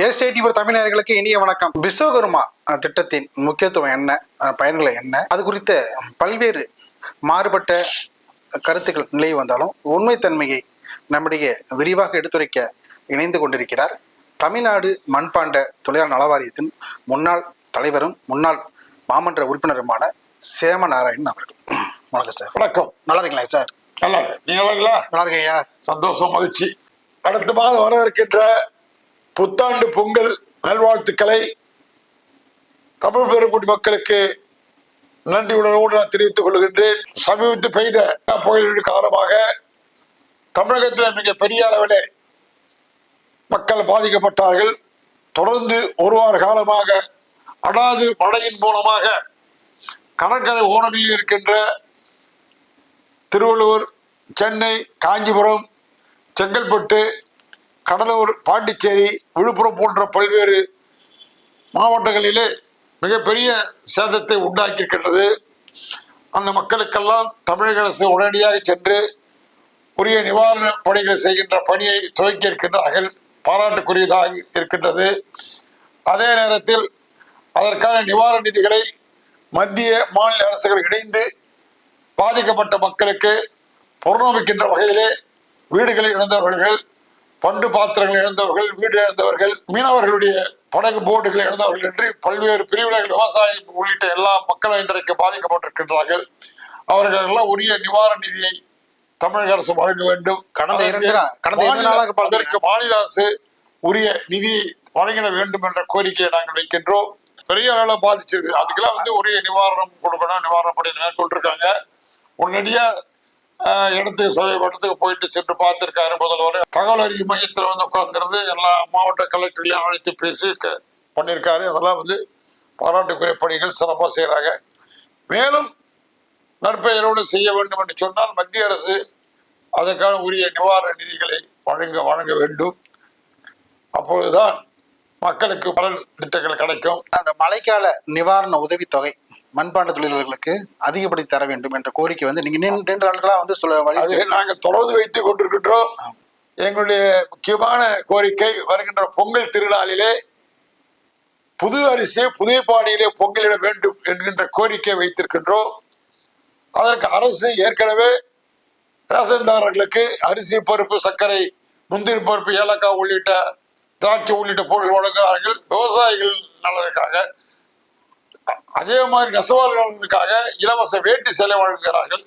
SID தமிழர்களுக்கு இனிய வணக்கம். விஸ்வகர்மா திட்டத்தின் முக்கியத்துவம் என்ன, பயன்களை என்ன, அது குறித்த பல்வேறு மாறுபட்ட கருத்துக்கள் நிலை வந்தாலும் உண்மைத்தன்மையை நம்முடைய விரிவாக எடுத்துரைக்க இணைந்து கொண்டிருக்கிறார் தமிழ்நாடு மண்பாண்ட தொழிலாளர் நலவாரியத்தின் முன்னாள் தலைவரும் முன்னாள் மாமன்ற உறுப்பினருமான சேம நாராயணன் அவர்கள். வணக்கம் சார். வணக்கம். நல்லா இருக்கீங்களா சார்? நல்லா இருக்கு. நீங்க நல்லா இருக்கீங்க? சந்தோஷம், மகிழ்ச்சி. அடுத்த மாதம் வர இருக்கின்ற புத்தாண்டு பொங்கல் நல்வாழ்த்துக்களை தமிழ் பெருங்குடி மக்களுக்கு நன்றி உணர்வோடு நான் தெரிவித்துக் கொள்கின்றேன். சமீபத்தில் பெய்த புயலின் காரணமாக தமிழகத்தில் மிகப்பெரிய அளவில் மக்கள் பாதிக்கப்பட்டார்கள். தொடர்ந்து ஒரு வார காலமாக அடாது மழையின் மூலமாக கடற்கரை ஓரங்களில் இருக்கின்ற திருவள்ளூர், சென்னை, காஞ்சிபுரம், செங்கல்பட்டு, கடலூர், பாண்டிச்சேரி, விழுப்புரம் போன்ற பல்வேறு மாவட்டங்களிலே மிகப்பெரிய சேதத்தை உண்டாக்கியிருக்கின்றது. அந்த மக்களுக்கெல்லாம் தமிழக அரசு உடனடியாக சென்று உரிய நிவாரண பணிகளை செய்கின்ற பணியை துவக்கி இருக்கின்றார்கள். பாராட்டுக்குரியதாக இருக்கின்றது. அதே நேரத்தில் அதற்கான நிவாரண நிதிகளை மத்திய மாநில அரசுகள் இணைந்து பாதிக்கப்பட்ட மக்களுக்கு பொருளாமிக்கின்ற வகையிலே வீடுகளை இழந்தவர்கள், பண்டு பாத்திரங்கள் இழந்தவர்கள், வீடு இழந்தவர்கள், மீனவர்களுடைய படகு போட்டுகளை இழந்தவர்கள் என்று பல்வேறு பிரிவினர்கள், விவசாயம் உள்ளிட்ட எல்லா மக்களும் இன்றைக்கு பாதிக்கப்பட்டிருக்கின்றார்கள். அவர்கள் எல்லாம் உரிய நிவாரண நிதியை தமிழக அரசு வழங்க வேண்டும். அதற்கு மாநில அரசு உரிய நிதியை வழங்கிட வேண்டும் என்ற கோரிக்கையை நாங்கள் வைக்கின்றோம். பெரிய அளவில் பாதிச்சிருக்கு. அதுக்கெல்லாம் உரிய நிவாரணம் கொடுக்கணும். நிவாரண பணியை மேற்கொண்டிருக்காங்க. உடனடியா இடத்துக்கு போயிட்டு சென்று பார்த்திருக்காரு முதல்வர். தகவல் அறிவு மையத்தில் உட்கார்ந்துருந்து எல்லா மாவட்ட கலெக்டர்களையும் அழைத்து பேசி பண்ணியிருக்காரு. அதெல்லாம் பாராட்டுக்குரிய பணிகள் சிறப்பாக செய்கிறாங்க. மேலும் நற்பெயரோடு செய்ய வேண்டும் என்று சொன்னால் மத்திய அரசு அதற்கான உரிய நிவாரண நிதிகளை வழங்க வேண்டும். அப்பொழுதுதான் மக்களுக்கு பலன் திட்டங்கள் கிடைக்கும். அந்த மழைக்கால நிவாரண உதவித்தொகை மண்பாண்ட தொழிலாளர்களுக்கு அதிகப்படுத்தி தர வேண்டும் என்ற கோரிக்கை நீங்க நீண்ட நாட்களா நாங்கள் தொடர்ந்து வைத்துக் கொண்டிருக்கின்றோம். எங்களுடைய முக்கியமான கோரிக்கை வருகின்ற பொங்கல் திருநாளிலே புது அரிசி புதிய பாணியிலே பொங்கலிட வேண்டும் என்கின்ற கோரிக்கை வைத்திருக்கின்றோம். அதற்கு அரசு ஏற்கனவே ரேஷன்தாரர்களுக்கு அரிசி, பருப்பு, சர்க்கரை, முந்திரி பருப்பு, ஏலக்காய் உள்ளிட்ட திராட்சை உள்ளிட்ட பொருள் வழங்குகிறார்கள். விவசாயிகள் நலனுக்காக, அதே மாதிரி நெசவாளர்களுக்காக இலவச வேட்டி சேலை வழங்குகிறார்கள்.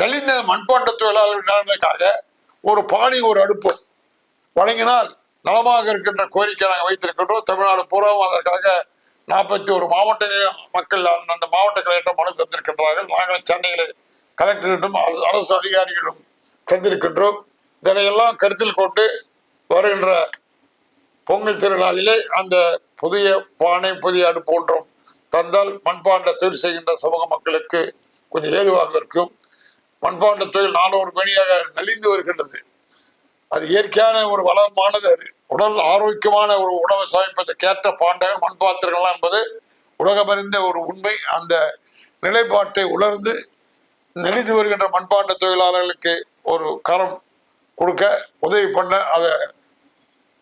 நலிந்த மண்பாண்ட தொழிலாளர்கள் நலனுக்காக ஒரு பானை, ஒரு அடுப்பு வழங்கினால் நலமாக இருக்கின்ற கோரிக்கை நாங்கள் வைத்திருக்கின்றோம். தமிழ்நாடு பூராவும் அதற்காக 41 மாவட்ட மக்கள் அந்த மாவட்ட கலெக்டர் மனு தந்திருக்கின்றார்கள். நாங்கள் சென்னையில் கலெக்டரிடம் அரசு அதிகாரிகளும் தந்திருக்கின்றோம். இதனையெல்லாம் கருத்தில் கொண்டு வருகின்ற பொங்கல் திருநாளிலே அந்த புதிய பானை, புதிய அடுப்பு போன்றும் தந்தால் மண்பாண்ட தொழில் செய்கின்ற சமூக மக்களுக்கு கொஞ்சம் ஏதுவாக இருக்கும். மண்பாண்ட தொழில் 400 மணியாக நலிந்து வருகின்றது. அது இயற்கையான ஒரு வளமானது. அது உடல் ஆரோக்கியமான ஒரு உணவை சமைப்பதற்கு ஏற்ற பாண்டங்கள், மண்பாத்திரங்கள்லாம் என்பது உலகமறிந்த ஒரு உண்மை. அந்த நிலைப்பாட்டை உணர்ந்து நலிந்து வருகின்ற மண்பாண்ட தொழிலாளர்களுக்கு ஒரு கரம் கொடுக்க உதவி பண்ண, அதை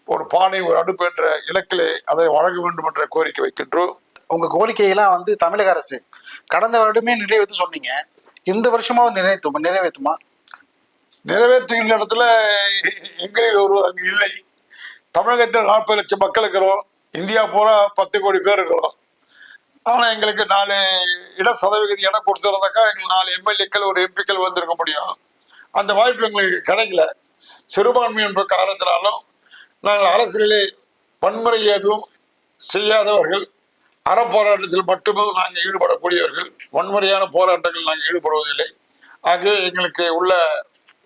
ஒரு பானை, ஒரு அடுப்பு என்ற இலக்கிலே அதை வழங்க வேண்டும் என்ற கோரிக்கை வைக்கின்றோம். உங்க கோரிக்கையெல்லாம் தமிழக அரசு கடந்த வருடமே நிறைவேற்ற சொன்னீங்க. இந்த வருஷமாவது நிறைவேற்றுமா? நிறைவேற்றுகின்ற இடத்துல எங்களில் ஒரு அங்கு இல்லை. தமிழகத்தில் 40 லட்சம் மக்கள் இருக்கிறோம். இந்தியா பூரா 10 கோடி பேர் இருக்கிறோம். ஆனால் எங்களுக்கு 4 சதவிகித இடம் கொடுத்துருந்தாக்கா எங்களுக்கு 4 எம்எல்ஏக்கள், ஒரு எம்பிக்கள் வந்திருக்க முடியும். அந்த வாய்ப்பு எங்களுக்கு கிடைக்கல. சிறுபான்மை என்ற காரணத்தினாலும் நாங்கள் அரசியலிலே வன்முறை எதுவும் செய்யாதவர்கள், அறப்போராட்டத்தில் மட்டுமே நாங்கள் ஈடுபடக்கூடியவர்கள். வன்முறையான போராட்டங்கள் நாங்கள் ஈடுபடுவதில்லை. ஆகவே எங்களுக்கு உள்ள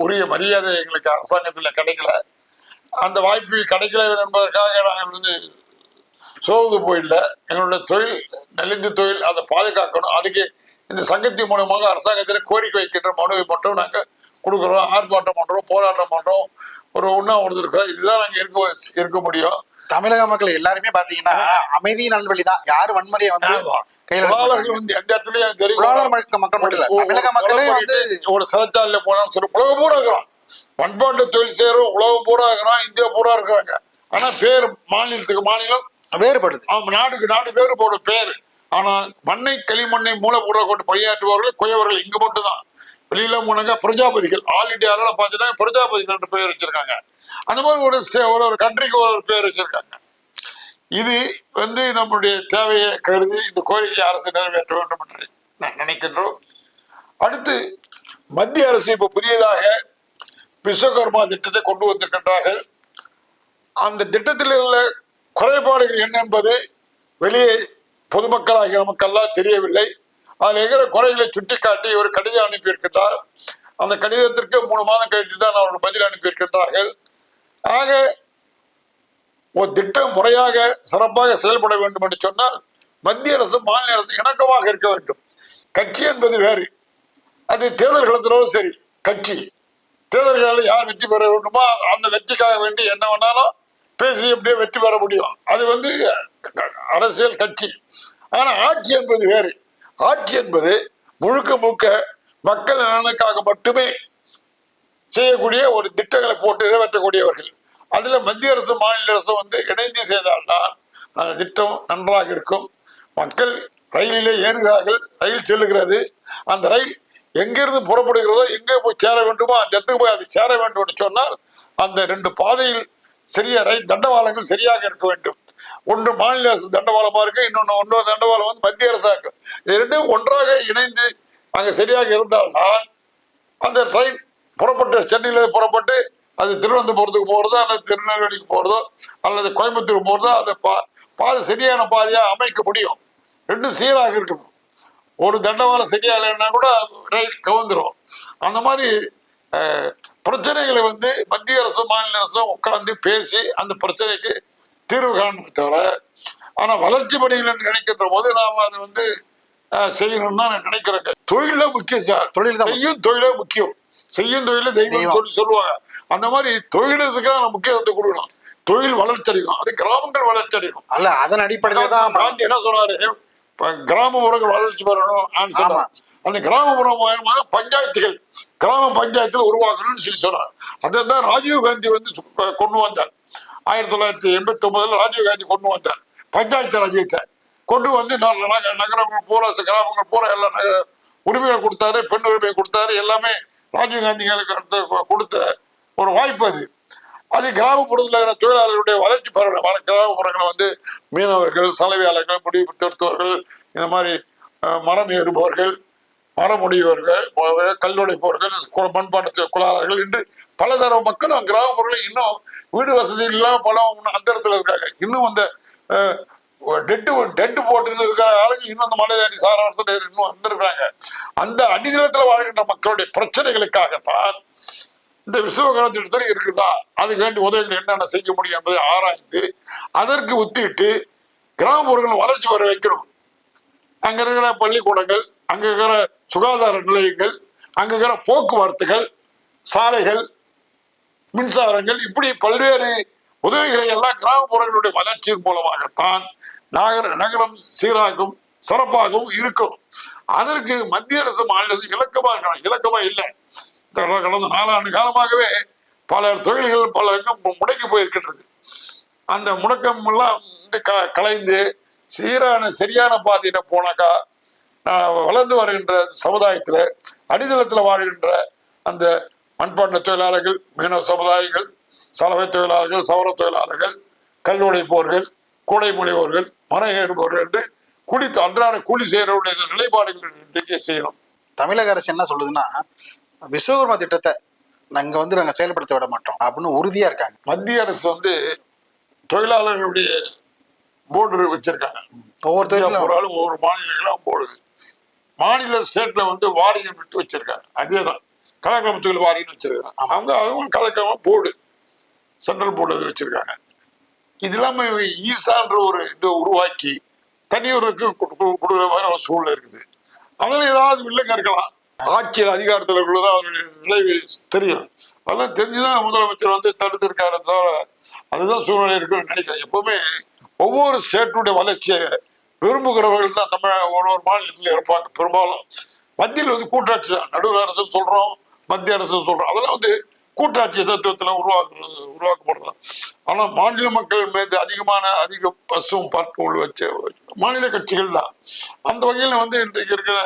உரிய மரியாதை எங்களுக்கு அரசாங்கத்தில் கிடைக்கல. அந்த வாய்ப்பு கிடைக்கல என்பதற்காக நாங்கள் சோர்ந்து போயிடல. எங்களுடைய தொழில் நலிந்து தொழில், அதை பாதுகாக்கணும். அதுக்கு இந்த சங்கத்தின் மூலமாக அரசாங்கத்தில் கோரிக்கை வைக்கின்ற மனுவை மட்டும் நாங்கள் கொடுக்குறோம். ஆர்ப்பாட்டம் பண்ணுறோம், போராட்டம் பண்ணுறோம், ஒரு உண்ணாவிரதம் இருக்கிறோம். இதுதான் நாங்கள் இருக்க முடியும். தமிழக மக்கள் எல்லாருமே பாத்தீங்கன்னா அமைதி நல்வழி தான். யாரும் வன்முறையை எந்த இடத்துலயும் தெரியும். மக்கள் மட்டும் இல்ல, தமிழக மக்களே ஒரு சிறைச்சாலையில போனாலும் சரி, உலகம் பூரா இருக்கிறோம். மண்பாண்ட தொழில் செய்யறோம், உலகம் பூரா இருக்கிறோம், இந்தியா பூரா இருக்கிறாங்க. ஆனா பேர் மாநிலத்துக்கு மாநிலம் வேறுபடுது. நாடுக்கு நாடு வேறுபடும் பேர். ஆனா மண்ணை களிமண்ணை மூலப்பொருளை கொண்டு பணியாற்றுபவர்கள் குயவர்கள் இங்க மட்டும்தான். வெளியில போனாங்க பிரஜாபதிகள். ஆல் இண்டியா அளவில் பார்த்தீங்கன்னா பிரஜாபதிகள் என்ற பெயர் வச்சிருக்காங்க. அந்த மாதிரி ஒரு கண்ட்ரிக்கு ஒரு பேர் வச்சிருக்காங்க. இது நம்முடைய தேவையை கருதி இந்த கோரிக்கை அரசு நிறைவேற்ற வேண்டும் என்று நான் நினைக்கின்றோம். அடுத்து மத்திய அரசு இப்ப புதியதாக விஸ்வகர்மா திட்டத்தை கொண்டு வந்திருக்கின்றார்கள். அந்த திட்டத்தில் உள்ள குறைபாடுகள் என்ன என்பது வெளியே பொதுமக்களாகிய நமக்கெல்லாம் தெரியவில்லை. அதில் இருக்கிற குறைகளை சுட்டிக்காட்டி ஒரு கடிதம் அனுப்பியிருக்கின்றார். அந்த கடிதத்திற்கு 3 மாதம் கழித்து தான் அவர்கள் பதில் அனுப்பியிருக்கின்றார்கள். ஆக ஒரு திட்டம் முறையாக சிறப்பாக செயல்பட வேண்டும் என்று சொன்னால் மத்திய அரசு மாநில அரசு இணக்கமாக இருக்க வேண்டும். கட்சி என்பது வேறு. அது தேர்தல் களத்திலும் சரி, கட்சி தேர்தல்களில் யார் வெற்றி பெற வேண்டுமோ அந்த வெற்றிக்காக வேண்டி என்ன வேணாலும் பேசி எப்படியோ வெற்றி பெற முடியும். அது அரசியல் கட்சி. ஆனா ஆட்சி என்பது வேறு. ஆட்சி என்பது முழுக்க முழுக்க மக்கள் நலனுக்காக மட்டுமே செய்யக்கூடிய ஒரு திட்டங்களை போட்டு நிறைவேற்றக்கூடியவர்கள். அதுல மத்திய அரசு மாநில அரசு இணைந்து செய்தால்தான் அந்த திட்டம் நன்றாக இருக்கும். மக்கள் ரயிலிலே ஏறுகிறார்கள், ரயில் செல்லுகிறது. அந்த ரயில் எங்கிருந்து புறப்படுகிறதோ எங்கே போய் சேர வேண்டுமோ அந்த இடத்துக்கு போய் அது சேர வேண்டும் என்று சொன்னால் அந்த 2 பாதையில் சரியா ரயில் தண்டவாளங்கள் சரியாக இருக்க வேண்டும். ஒன்று மாநில அரசு தண்டவாளமா இருக்கு, இன்னொரு தண்டவாளம் மத்திய அரசா இருக்கு. இது 2 ஒன்றாக இணைந்து அங்க சரியாக இருந்தால்தான் அந்த ட்ரெயின் புறப்பட்டு சென்னையில புறப்பட்டு அது திருவனந்தபுரத்துக்கு போறதோ அல்லது திருநெல்வேலிக்கு போறதோ அல்லது கோயம்புத்தூர் போறதோ அந்த பாதை சரியான பாதையா அமைக்க முடியும். 2 சீராக இருக்கணும். ஒரு தண்டவாளம் சரியா இல்லைன்னா கூட ரயில் கவுந்துரும். அந்த மாதிரி பிரச்சனைகளை மத்திய அரசும் மாநில அரசும் உட்கார்ந்து பேசி அந்த பிரச்சனைக்கு தீர்வு காணணுமே தவிர, ஆனா வளர்ச்சி பணிகள் நினைக்கின்ற போது நாம் அதை செய்யணும்னு தான் நான் நினைக்கிறேன். தொழில முக்கியம் சார். செய்யும் தொழிலே முக்கியம். செய்யும் தொழில தெய்வம் சொல்லி சொல்லுவாங்க. அந்த மாதிரி தொழிலுக்காக முக்கியத்துவத்தை கொடுக்கணும். தொழில் வளர்ச்சி அடையும், அது கிராமங்கள் வளர்ச்சி அடையும். அல்ல அதன் அடிப்படையில் தான் காந்தி என்ன சொன்னாரு, கிராமப்புறங்கள் வளர்ச்சி பெறணும் சொன்னார். அந்த கிராமப்புறம் பஞ்சாயத்துகள் கிராம பஞ்சாயத்துல உருவாக்கணும்னு சொல்லி சொன்னார். அதான் ராஜீவ் காந்தி கொண்டு வந்தார். 1989 ராஜீவ் காந்தி கொண்டு வந்தார் பஞ்சாயத்து ராஜ்யத்தை கொண்டு நகரங்கள் பூரா கிராமங்கள் பூரா எல்லாம் உரிமைகள் கொடுத்தாரு, பெண் உரிமையை கொடுத்தாரு. எல்லாமே ராஜீவ் காந்திகளுக்கு கொடுத்த ஒரு வாய்ப்பு அது. அது கிராமப்புறத்தில் இருக்கிற தொழிலாளர்களுடைய வளர்ச்சி பெறணும். கிராமப்புறங்களை மீனவர்கள், சலவையாளர்கள், முடிவு திருத்துவர்கள், இந்த மாதிரி மரம் ஏறுபவர்கள், மரமுடியவர்கள், கல்லுடைப்பவர்கள், மண்பாட்டு குழாளர்கள் என்று பலதர மக்கள் கிராமப்புறங்களில் இன்னும் வீடு வசதி இல்லாம பல அந்தரத்தில் இருக்காங்க. இன்னும் அந்த டெட்டு போட்டு இருக்கிற ஆளுங்க இன்னும் அந்த மலையாளி சாராசத்தில் இன்னும் வந்திருக்காங்க. அந்த அடித்தளத்தில் வாழ்கின்ற மக்களுடைய பிரச்சனைகளுக்காகத்தான் இந்த விஸ்வகர்மா திட்டத்தில் இருக்குதா, அதுக்கு வேண்டிய உதவிகள் என்னென்ன செய்ய முடியும் என்பதை ஆராய்ந்து அதற்கு ஒத்திட்டு கிராமப்புறங்கள் வளர்ச்சி பெற வைக்கணும். அங்க இருக்கிற பள்ளிக்கூடங்கள், அங்க இருக்கிற சுகாதார நிலையங்கள், அங்க இருக்கிற போக்குவரத்துகள், சாலைகள், மின்சாரங்கள், இப்படி பல்வேறு உதவிகளை எல்லாம் கிராமப்புறங்களுடைய வளர்ச்சியின் மூலமாகத்தான் நகரம் சீராகவும் சிறப்பாகவும் இருக்கும். அதற்கு மத்திய அரசு மாநில அரசு இலக்கமா இருக்கணும். இலக்கமா இல்லை. கடந்த 4 ஆண்டு காலமாகவே பல தொழில்கள் பல முடங்கி போயிருக்கின்றது. அந்த முடக்கம் எல்லாம் கலைந்து சரியான பாதையில போனாக்கா வளர்ந்து வருகின்ற சமுதாயத்துல அடித்தளத்துல வாழ்கின்ற அந்த மண்பாண்ட தொழிலாளர்கள், மீனவ சமுதாயங்கள், சலவை தொழிலாளர்கள், சவர தொழிலாளர்கள், கல்லுடைப்போர்கள், கூடை முனைவோர்கள், மரம் ஏறுபவர்கள் என்று அன்றாட கூலி செய்யறவருடைய நிலைப்பாடுகள் செய்யணும். தமிழக அரசு என்ன சொல்லுதுன்னா, விஸ்வகர்மா திட்டத்தை நாங்க செயல்படுத்த விட மாட்டோம் அப்படின்னு உறுதியா இருக்காங்க. மத்திய அரசு தொழிலாளர்களுடைய போர்டு வச்சிருக்காங்க. ஒவ்வொரு மாநிலங்களும் போடுது. மாநில ஸ்டேட்ல வாரியம் விட்டு வச்சிருக்காங்க. அதேதான் கலக்கிரம தொழில் வாரியம் வச்சிருக்காங்க. அவங்க கலக்கிரம போர்டு, சென்ட்ரல் போர்டு வச்சிருக்காங்க. இது இல்லாம ஈசான்ற ஒரு உருவாக்கி தனியவருக்கு கொடுக்குற மாதிரி ஒரு சூழ்நிலை இருக்குது. அதனால ஏதாவது வில்லங்க இருக்கலாம். ஆட்சியில் அதிகாரத்தில் உள்ளதான் அவருடைய விளைவு தெரியும். அதெல்லாம் தெரிஞ்சுதான் முதலமைச்சர் தடுத்திருக்காரு. அதுதான் சூழ்நிலை இருக்குன்னு நினைக்கிறேன். எப்பவுமே ஒவ்வொரு ஸ்டேட்டுடைய வளர்ச்சியை விரும்புகிறவர்கள் தான் ஒரு மாநிலத்தில் இருப்பாங்க. பெரும்பாலும் மத்தியில் கூட்டாட்சி தான். நடுவர் அரசு சொல்றோம், மத்திய அரசு சொல்றோம். அதெல்லாம் கூட்டாட்சி தத்துவத்தில் உருவாக்கப்படுறது. ஆனா மாநில மக்கள் மீது அதிக பசும் பார்க்க வச்ச மாநில கட்சிகள் தான். அந்த வகையில வந்து இன்றைக்கு இருக்கிற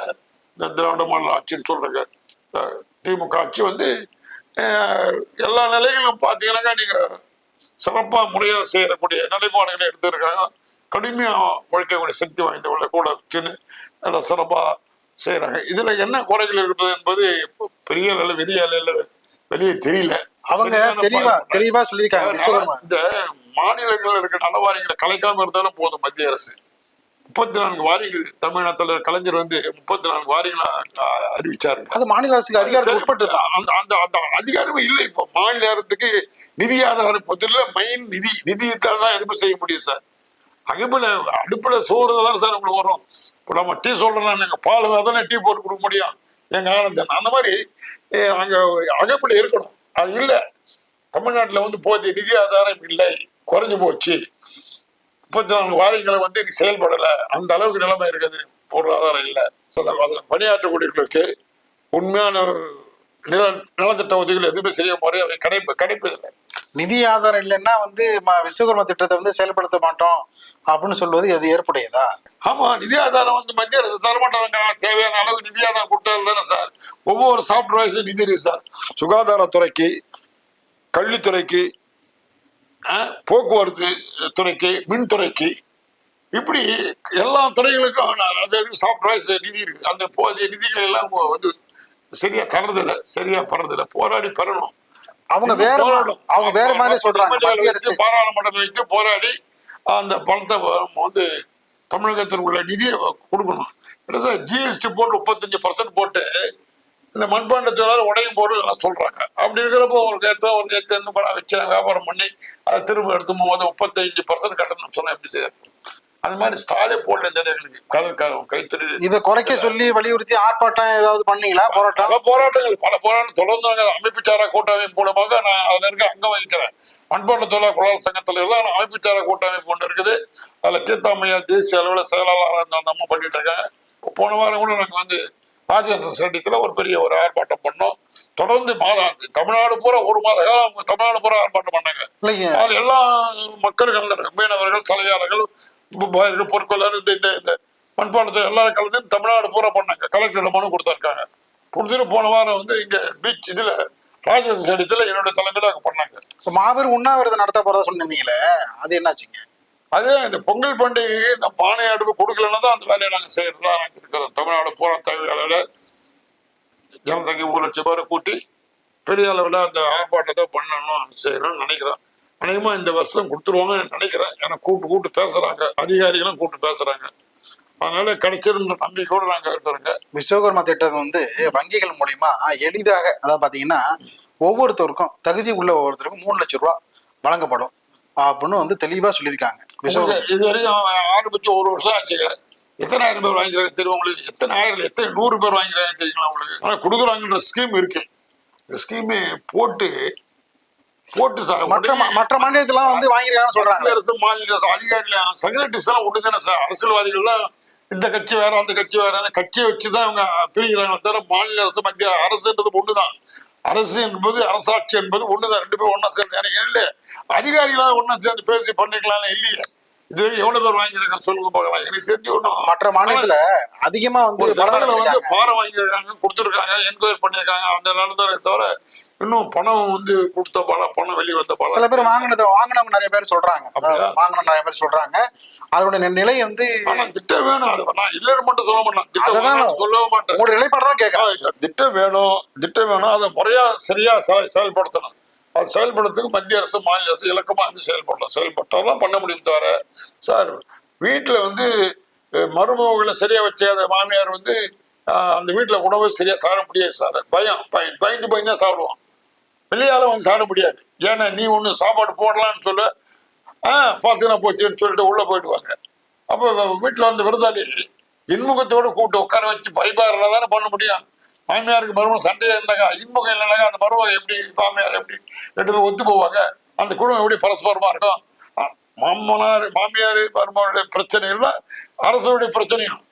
இந்த திராவிட மாடல் ஆட்சின்னு சொல்றாங்க திமுக ஆட்சி வந்து எல்லா நிலைகளும் பார்த்தீங்கன்னாக்கா நீங்க சிறப்பா முறையா செய்யக்கூடிய நிலைப்பாடுகளை எடுத்திருக்காங்க. கடுமையா உழைக்கக்கூடிய சக்தி வாய்ந்தவங்களை கூட வச்சுன்னு நல்லா சிறப்பா செய்யறாங்க. இதுல என்ன குறைகள் இருப்பது என்பது பெரிய அளவில் விதிய அளவில் வெளியே தெரியல. அவங்க தெளிவா சொல்லியிருக்காங்க விஸ்வகர்மா. இந்த மாநிலங்கள் இருக்க நலவாரியங்களை கலைக்காம இருந்தாலும் போதும். மத்திய அரசு 34 வாரியங்கள் தமிழ்நாட்டில் கலைஞர் வந்து 34 வாரியங்களா அறிவிச்சாரு. அது மாநில அரசுக்கு அதிகாரத்துக்கு உட்பட்டு அந்த அதிகாரமே இல்லை. இப்போ மாநில அரசுக்கு நிதி ஆதாரம் மெயின் நிதி தான் எதுவுமே செய்ய முடியும் சார். அடுப்புல சோறு தான் சார் உங்களுக்கு வரும். இப்போ நம்ம டீ சொல்றோம், எங்க பால் தானே டீ போட்டு கொடுக்க முடியும் எங்க ஆனந்தன். அந்த மாதிரி அங்க அகப்பில் இருக்கணும். அது இல்லை. தமிழ்நாட்டில் வந்து போதிய நிதி ஆதாரம் இல்லை, குறைஞ்சு போச்சு. 34 வாரியங்களை வந்து செயல்படலை. அந்த அளவுக்கு நிலைமை இருக்குது. பொருளாதாரம் இல்லை. பணியாற்றக்கூடியவர்களுக்கு உண்மையான நலத்திட்ட உதவிகள் எதுவுமே செய்ய முறையாக கிடைப்பதில்லை. நிதி ஆதாரம் இல்லைன்னா வந்து விஸ்வகர்மா திட்டத்தை வந்து செயல்படுத்த மாட்டோம் அப்படின்னு சொல்வது அது ஏற்புடையதா? ஆமா, நிதி ஆதாரம் வந்து மத்திய அரசு தரமாட்டாங்க. தேவையான அளவு நிதி ஆதாரம் கொடுத்தாது தானே சார். ஒவ்வொரு சாப்ட்வேர்ஸும் நிதி இருக்கு சார். சுகாதாரத்துறைக்கு, கல்வித்துறைக்கு, போக்குவரத்து துறைக்கு, மின்துறைக்கு, இப்படி எல்லா துறைகளுக்கும் அதாவது சாப்ட்வேர்ஸ் நிதி இருக்கு. அந்த போதிய நிதிகள் எல்லாம் வந்து சரியா படுறதில்லை. போராடி பெறணும். அவங்க வேற மாதிரி சொல்றாங்க. பாராளுமன்றத்தில் வைத்து போராடி அந்த பணத்தை வந்து தமிழகத்தில் உள்ள நிதியை கொடுக்கணும். ஜிஎஸ்டி போட்டு 35% போட்டு இந்த மண்பாண்ட தொழிலாளர் உடையும் போட்டு எல்லாம் சொல்றாங்க. அப்படி இருக்கிறப்போ ஒரு ஏற்ற பணம் வச்சு வியாபாரம் பண்ணி அதை திரும்ப எடுத்து 35% கட்டணும்னு சொன்னா எப்படி செய்ய? அது மாதிரி ஸ்டாலே போடல இந்த கைத்தறி இதை குறைக்க சொல்லி வலியுறுத்தி ஆர்ப்பாட்டம் ஏதாவது பண்ணீங்களா? பல போராட்டங்கள் தொடர்ந்து அமைப்புச்சாரா கூட்டமைப்பு மூலமாக நான் அதுல இருக்க அங்க வகிக்கிறேன். மண்பாண்ட தொழிலாளர் குழல் சங்கத்துல எல்லாம் அமைப்புச்சாரா கூட்டமைப்பு ஒன்று இருக்குது. அதுல கீதாமையா தேசிய அளவில் செயலாளர் நம்ம பண்ணிட்டு இருக்காங்க. போன வாரம் கூட நாங்க வந்து ராஜேந்திர ஸ்டேடியத்துல ஒரு பெரிய ஆர்ப்பாட்டம் பண்ணோம். தொடர்ந்து தமிழ்நாடு பூரா ஒரு மாத காலம் தமிழ்நாடு பூரா ஆர்ப்பாட்டம் பண்ணாங்க. அதுல எல்லா மக்கள்கள், மீனவர்கள், தலைவர்கள், பொருட்கள், இந்த மண்பாண்டத்தை எல்லாரும் கலந்து தமிழ்நாடு பூரா பண்ணாங்க. கலெக்டர் மனு கொடுத்திருக்காங்க. கொடுத்துட்டு போன வாரம் வந்து இங்க பீச் இதுல ராஜேந்திர ஸ்டேடியத்துல என்னுடைய தலைமையில அங்க பண்ணாங்க. மாபெரும் உண்ணாவிரதம் நடத்த போறதா சொன்னீங்களே, அது என்னாச்சுங்க? அதே இந்த பொங்கல் பண்டிகைக்கு இந்த பானை அடுப்பு கொடுக்கலன்னா தான் அந்த வேலையை நாங்கள் செய்யறதா நாங்கள் இருக்கிறோம். தமிழ்நாடு பூரா தலைவர்களை ஜனதங்கி 1 லட்சம் பேரை கூட்டி பெரிய அளவில் அந்த ஆர்ப்பாட்டத்தை பண்ணணும் செய்யணும்னு நினைக்கிறோம். அநேகமா இந்த வருஷம் கொடுத்துருவாங்கன்னு நினைக்கிறேன். ஏன்னா கூட்டு பேசுறாங்க, அதிகாரிகளும் கூட்டு பேசுறாங்க. அதனால கிடைச்சிருந்த நம்பிக்கையோடு நாங்க இருக்கிறோங்க. விஸ்வகர்மா திட்டம் வந்து வங்கிகள் மூலியமா எளிதாக, அதாவது பாத்தீங்கன்னா ஒவ்வொருத்தருக்கும் தகுதி உள்ள ஒவ்வொருத்தருக்கும் 3 லட்சம் ரூபாய் வழங்கப்படும் அப்படின்னு வந்து தெளிவா சொல்லியிருக்காங்க. இது வரைக்கும் ஆரம்பிச்சு 1 வருஷம் ஆச்சுங்க. எத்தனை ஆயிரம் பேர் வாங்கிறாங்க தெரியும் உங்களுக்கு? எத்தனை 100 பேர் வாங்கிறாங்க தெரியுங்களா உங்களுக்கு? ஆனா கொடுக்குறாங்கன்ற ஸ்கீம் இருக்கு. இந்த ஸ்கீமே போட்டு சார் மற்ற மாநிலத்திலாம் வந்து வாங்கிருக்காங்கன்னு சொல்றாங்க. மாநில அதிகாரிகள் செக்ரட்டரிஸ் எல்லாம் ஒன்று தானே சார். அரசியல்வாதிகள்லாம் இந்த கட்சி வேற அந்த கட்சி வேற கட்சியை வச்சுதான் அவங்க பிரிக்கிறாங்க. தவிர மாநில அரசு மத்திய அரசுன்றது ஒண்ணுதான். அரசு என்பது அரசாட்சி என்பது ஒண்ணுதான். 2 பேரும் ஒன்னா சேர்ந்து எனக்கு அதிகாரிகளா ஒன்னா சேர்ந்து பேசி பண்ணிக்கலாம் இல்லையே. இது எவ்வளவு பேர் வாங்கிருக்காங்க சொல்லுங்க பார்க்கலாம். எனக்கு தெரிஞ்சு ஒண்ணும் மற்ற மாநிலத்துல அதிகமா வந்து ஃபாரம் வாங்கியிருக்காங்க, கொடுத்துருக்காங்க, என்கொயரி பண்ணிருக்காங்க. அந்த நடந்ததை தவிர இன்னும் பணம் வந்து கொடுத்த பணம் வெளியே வந்த பணம் சில பேர் வாங்கினவங்க நிறைய பேர் சொல்றாங்க. அதோட நிலை வந்து திட்டம் வேணும். அது நான் இல்லைன்னு மட்டும் சொல்ல மாட்டேன், சொல்லவே மாட்டேன். உங்களோட நிலைப்பாடு கேட்கறேன். திட்டம் வேணும். அதை முறையா சரியா செயல்படுத்தணும். அது செயல்படுறதுக்கு மத்திய அரசு மாநில அரசு இலக்கமா வந்து செயல்பட்டாதான் பண்ண முடியும். தவிர சார் வீட்டுல வந்து மருமகளை சரியா வச்ச அந்த மாமியார் வந்து அந்த வீட்டுல உணவு சரியா சாப்பிட முடியாது சார். பயந்து தான் சாப்பிடுவான். வெளியால வந்து சாப்பிட முடியாது. ஏன்னா நீ ஒண்ணு சாப்பாடு போடலான்னு சொல்ல பாத்தீங்கன்னா போச்சுன்னு சொல்லிட்டு உள்ள போயிடுவாங்க. அப்போ வீட்டுல வந்து விருந்தாளி இன்முகத்தோடு கூப்பிட்டு உட்கார வச்சு பரிபாரில் தானே பண்ண முடியும். மாமியாருக்கு மருமகம் சண்டையா இருந்தாங்க, இன்முகம் இல்லைனாங்க அந்த மருமகம் எப்படி மாமியார் எப்படி 2 பேரும் ஒத்து போவாங்க? அந்த குடும்பம் எப்படி பரஸ்பரமா இருக்கும்? மாமியார் மருமகளுடைய பிரச்சனைகள்ல அரசுடைய பிரச்சனையும்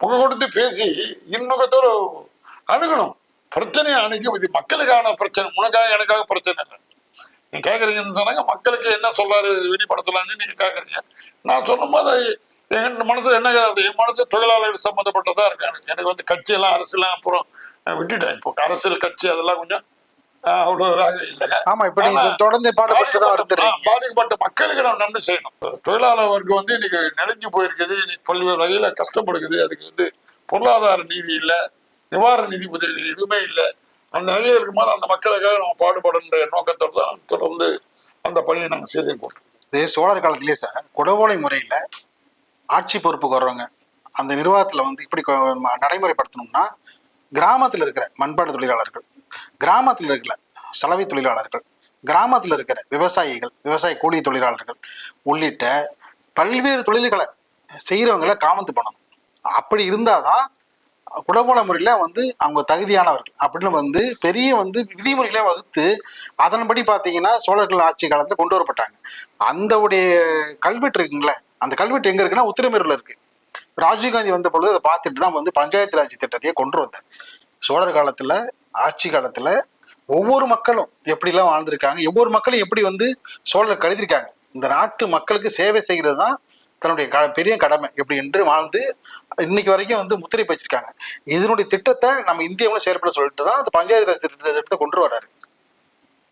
புகை கொடுத்து பேசி இன்முகத்தோடு அணுகணும். பிரச்சனையை அணுகி மக்களுக்கான பிரச்சனை, உனக்காக எனக்காக பிரச்சனை இல்லை. நீங்க கேக்குறீங்கன்னு சொன்னாங்க, மக்களுக்கு என்ன சொல்றாரு வெளிப்படுத்தலாம்னு நீங்க கேக்குறீங்க. நான் சொல்லும் போது என் மனசுல என்ன என் மனசு தொழிலாளர்கள் சம்பந்தப்பட்டதா இருக்காங்க. எனக்கு வந்து கட்சியெல்லாம் அரசியலாம் அப்புறம் விட்டுட்டேன். இப்போ அரசியல் கட்சி அதெல்லாம் கொஞ்சம் அவ்வளவு இல்லைங்க. ஆமா, இப்ப நீங்க தொடர்ந்து பாதிக்கப்பட்ட மக்களுக்கு நம்ம நன்மை செய்யணும். தொழிலாளர் வர்க்கம் வந்து இன்னைக்கு நெளிஞ்சு போயிருக்குது, இன்னைக்கு பல்வேறு வகையில கஷ்டப்படுக்குது. அதுக்கு வந்து பொருளாதார நீதி இல்லை, நிவாரண நிதி உதவி எதுவுமே இல்லை. அந்த நிலையில இருக்கும்போது அந்த மக்களுக்காக நம்ம பாடுபடுன்ற நோக்கத்தோடு தான் தொடர்ந்து அந்த பணியை நாங்கள் செய்திருக்கோம். இது சோழர் காலத்திலேயே சார் குடவோலை முறையில ஆட்சி பொறுப்புக்கு வர்றவங்க அந்த நிர்வாகத்துல வந்து இப்படி நடைமுறைப்படுத்தணும்னா, கிராமத்துல இருக்கிற மண்பாடு தொழிலாளர்கள், கிராமத்தில் இருக்கிற சலவை தொழிலாளர்கள், கிராமத்தில் இருக்கிற விவசாயிகள், விவசாய கூலி தொழிலாளர்கள் உள்ளிட்ட பல்வேறு தொழில்களை செய்யறவங்களை காமத்து பண்ணணும். அப்படி இருந்தாதான் குடவோலை முறையில வந்து அவங்க தகுதியானவர்கள் அப்படின்னு வந்து பெரிய வந்து விதிமுறைகளை வகுத்து அதன்படி பார்த்தீங்கன்னா சோழர்கள் ஆட்சி காலத்துல கொண்டு வரப்பட்டாங்க. அந்த உடைய கல்வெட்டு இருக்குங்களே, அந்த கல்வெட்டு எங்க இருக்குன்னா உத்திரமேரூர்ல இருக்கு. ராஜீவ்காந்தி வந்த பொழுது அதை பார்த்துட்டு தான் வந்து பஞ்சாயத்து ராஜ் திட்டத்தையே கொண்டு வந்தார். சோழர் காலத்துல ஆட்சி காலத்துல ஒவ்வொரு மக்களும் எப்படிலாம் வாழ்ந்திருக்காங்க, ஒவ்வொரு மக்களும் எப்படி வந்து சோழர் கருதிருக்காங்க, இந்த நாட்டு மக்களுக்கு சேவை செய்கிறது தான் தன்னுடைய பெரிய கடமை எப்படி என்று வாழ்ந்து இன்னைக்கு வரைக்கும் வந்து முத்திரை பதிச்சிருக்காங்க. இதனுடைய திட்டத்தை நம்ம இந்தியாவில் செயல்பட சொல்லிட்டு தான் அந்த பஞ்சாயத்து ராஜ் திட்டத்தை கொண்டு வர்றாரு.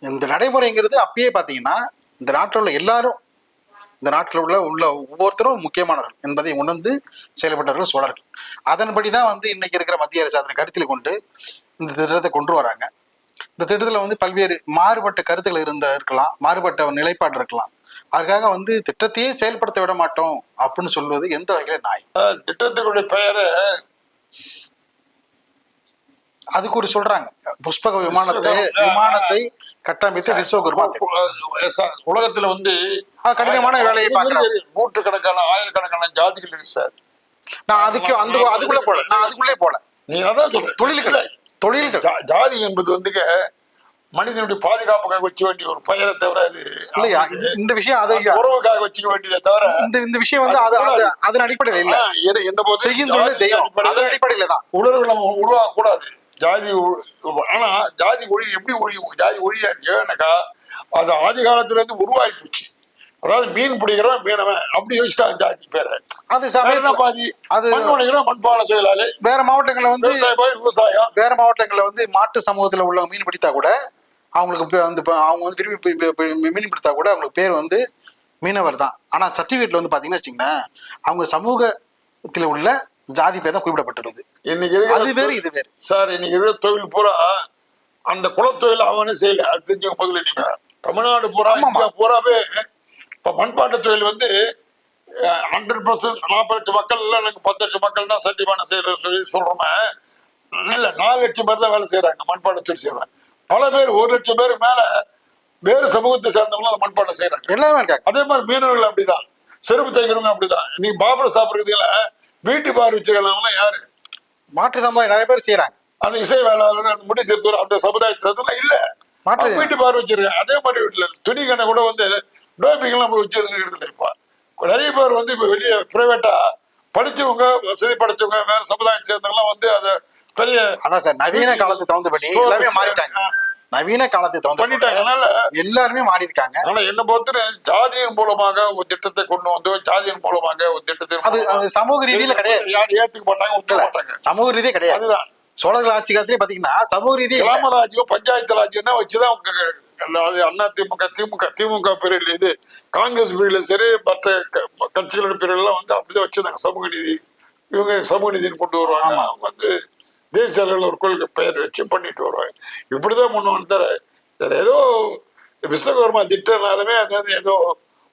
இந்த நடைமுறைங்கிறது அப்பயே பார்த்தீங்கன்னா இந்த நாட்டில் உள்ள எல்லாரும், இந்த நாட்டில் உள்ள ஒவ்வொருத்தரும் முக்கியமானவர்கள் என்பதை உணர்ந்து செயல்பட்டவர்கள் சோழர்கள். அதன்படி தான் வந்து இன்னைக்கு இருக்கிற மத்திய அரசு அதனை கருத்தில் கொண்டு இந்த திட்டத்தை கொண்டு வராங்க. இந்த திட்டத்தில் வந்து பல்வேறு மாறுபட்ட கருத்துக்கள் இருக்கலாம், மாறுபட்ட நிலைப்பாடு இருக்கலாம். அதுக்காக வந்து திட்டத்தையே செயல்படுத்த விட மாட்டோம் அப்படின்னு சொல்வது எந்த வகையில நாய்? திட்டத்தினுடைய பெயரை அதுக்கு ஒரு சொல்றாங்க, புஷ்பக விமானத்தை கட்டமைத்து விஸ்வகர்மா. உலகத்துல வந்து கடினமான வேலையை பார்க்கிறேன். நூற்றுக்கணக்கான ஆயிரக்கணக்கான ஜாதிகள் இருக்கு சார். நான் அதுக்குள்ளே போல நீ அதான் சொல்ற தொழில்கள் ஜாதி என்பது வந்து மனிதனுடைய பாதுகாப்புக்காக வச்ச வேண்டிய ஒரு பெயரை தவிர அது இல்லையா? இந்த விஷயம் அதை உறவுக்காக வச்சுக்க வேண்டியதை தவிர இந்த விஷயம் வந்து அதன் அடிப்படையில் இல்ல. என்ன செய்யும் தெய்வம் அதன் அடிப்படையில தான் உணர்வு நம்ம உருவாக கூடாது. ஜாதி ஆனா ஜாதி ஒழி எப்படி ஒழியும்? ஜாதி ஒழியாது. ஏன்னாக்கா அது ஆதி காலத்துல இருந்து உருவாகி போச்சு. அதாவது மீன் பிடிக்கிறவன் மீனவன் அப்படி வச்சுட்டாங்க ஜாதி பேரை. அது பாதி அது மண்பான தொழிலாளி. வேற மாவட்டங்கள்ல வந்து விவசாயம், வேற மாவட்டங்கள்ல வந்து மாட்டு சமூகத்துல உள்ள மீன் பிடித்தா கூட அவங்களுக்கு வந்து அவங்க வந்து விரும்பி மீன் பிடித்தா கூட அவங்களுக்கு பேர் வந்து மீனவர் தான். ஆனா சர்டிபிகேட்ல வந்து பாத்தீங்கன்னா வச்சுங்களேன், அவங்க சமூகத்துல உள்ள ஜாதி பேர் தான் குறிப்பிடப்பட்டுள்ளது. இன்னைக்கு அது வேறு இது வேறு சார். இன்னைக்கு இருக்கிற தொழில் பூரா அந்த குலத்தொழில் அவனே செய்யல. அது தெரிஞ்சவங்க முதல்ல நீங்க தமிழ்நாடு பூரா பூராவே இப்ப மண்பாட்டு தொழில் வந்து 100% 40 மக்கள் இல்ல, எனக்கு 10 லட்சம் மக்கள் தான் சட்டிமான செய்யற சொல்லி சொல்றோமே. இல்ல 4 லட்சம் பேர் தான் வேலை செய்யறாங்க மண்பாட்டு தொழில் செய்யறாங்க. பல பேர் 1 லட்சம் பேருக்கு மேல வேறு சமூகத்தை சேர்ந்தவங்களும் அந்த மண்பாட்டை செய்யறாங்க. எல்லாமே இருக்காங்க. அதே மாதிரி மீனவர்கள் அப்படிதான், செருப்பு தைக்கிறவங்க அப்படிதான். நீ பாபர் சாப்பிடுறதுல வீட்டு பார் வச்சுக்கலாம் யாரு? மாற்று சமுதாயம் நிறைய பேர் செய்யறாங்க. அந்த இசை வேளாளர், அந்த முடி திருத்தூர், அந்த சமுதாயத்துல இல்ல வீட்டு பார் வச்சிருக்காங்க. அதே மாதிரி வீட்டுல துணி கடை கூட வந்து டோபிங்கெல்லாம் வச்சிருக்கிறது. இப்ப நிறைய பேர் வந்து இப்ப வெளியே பிரைவேட்டா படிச்சவங்க, வசதி படிச்சவங்க, வேற சமுதாயம் சேர்ந்தவங்க வந்து அதை பெரிய அதான் சார் நவீன காலத்தை தகுந்தபடி எல்லாமே மாறிட்டாங்க. நவீன காலத்தை தகுந்த பண்ணிட்டாங்க. அதனால எல்லாருமே மாறி இருக்காங்க. ஆனா என்ன பொறுத்த ஜாதியின் மூலமாக ஒரு திட்டத்தை கொண்டு வந்து ஜாதியின் மூலமாக ஒரு திட்டத்தை அது சமூக ரீதியில கிடையாது. யாரும் ஏத்துக்க மாட்டாங்க, ஒத்துக்க மாட்டாங்க. சமூக ரீதியே கிடையாது. அதுதான் சோழர்கள் ஆட்சி காலத்திலே பாத்தீங்கன்னா சமூக ரீதி கிராமராஜ்யம் பஞ்சாயத்து ராஜ்யம் தான் வச்சுதான் அது அண்ணா திமுக பீரியட்ல இது காங்கிரஸ் பீரியட்ல சரி மற்ற கட்சிகளோட பீரியட்லாம் வந்து அப்படிதான் வச்சிருந்தாங்க சமூக நீதி. இவங்க சமூக நீதினு கொண்டு வருவாங்க. அவங்க வந்து தேசிய அளவில் ஒரு கொள்கை பெயர் வச்சு பண்ணிட்டு வருவாங்க. இப்படிதான் முன்ன வந்து இதுல ஏதோ விஸ்வகர்மா திட்டம்னாலுமே அது வந்து ஏதோ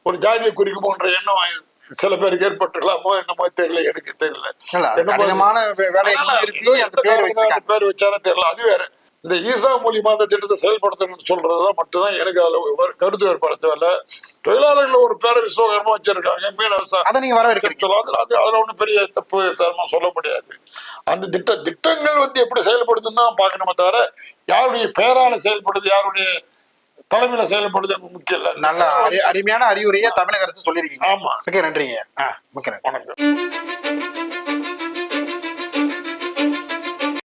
ஒரு ஜாதியை குறிக்குமோன்ற எண்ணம் சில பேருக்கு ஏற்பட்டுக்கலாமோ என்னமோ தெரியல, எனக்கு தெரியல. பேர் வச்சாலும் தெரியல. அது வேற. இந்த ஈசா மூலியமா அந்த திட்டத்தை செயல்படுத்தணும்னு சொல்றதுதான் மட்டும்தான் எனக்கு அதுல கருத்து ஏற்படுத்தவில்ல. தொழிலாளர்கள் ஒரு பேரை விஸ்வகர்மா வச்சிருக்காங்க, அதுல ஒண்ணும் பெரிய தப்பு தரமா சொல்ல முடியாது. அந்த திட்டங்கள் வந்து எப்படி செயல்படுத்துன்னு தான் பார்க்கணுமே தவிர யாருடைய பேரால செயல்படுது, யாருடைய தலைமையில செயல்படுது முக்கியம் இல்ல. நல்ல அருமையான அறிவுரையை தமிழக அரசு சொல்லியிருக்கீங்க. ஆமா, மிக்க நன்றிங்க. மிக்க நன்றி. வணக்கம்.